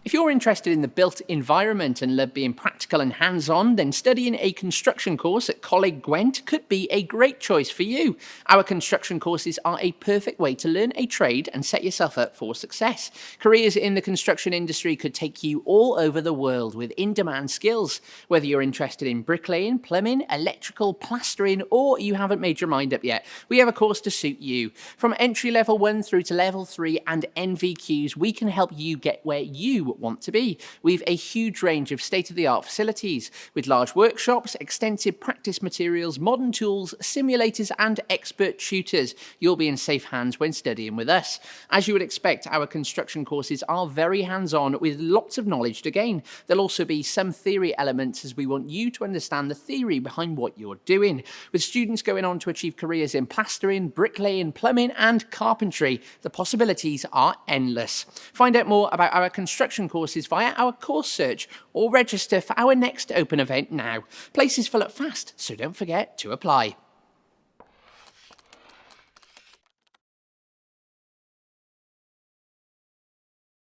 If you're interested in the built environment and love being practical and hands-on, then studying a construction course at Coleg Gwent could be a great choice for you. Our construction courses are a perfect way to learn a trade and set yourself up for success. Careers in the construction industry could take you all over the world with in-demand skills. Whether you're interested in bricklaying, plumbing, electrical, plastering, or you haven't made your mind up yet, we have a course to suit you. From entry level 1 through to level 3 and NVQs, we can help you get where you want to be. We've a huge range of state-of-the-art facilities with large workshops, extensive practice materials, modern tools, simulators and expert tutors. You'll be in safe hands when studying with us. As you would expect, our construction courses are very hands-on with lots of knowledge to gain. There'll also be some theory elements as we want you to understand the theory behind what you're doing. With students going on to achieve careers in plastering, bricklaying, plumbing and carpentry, the possibilities are endless. Find out more about our construction courses via our course search or register for our next open event now. Places fill up fast, so don't forget to apply.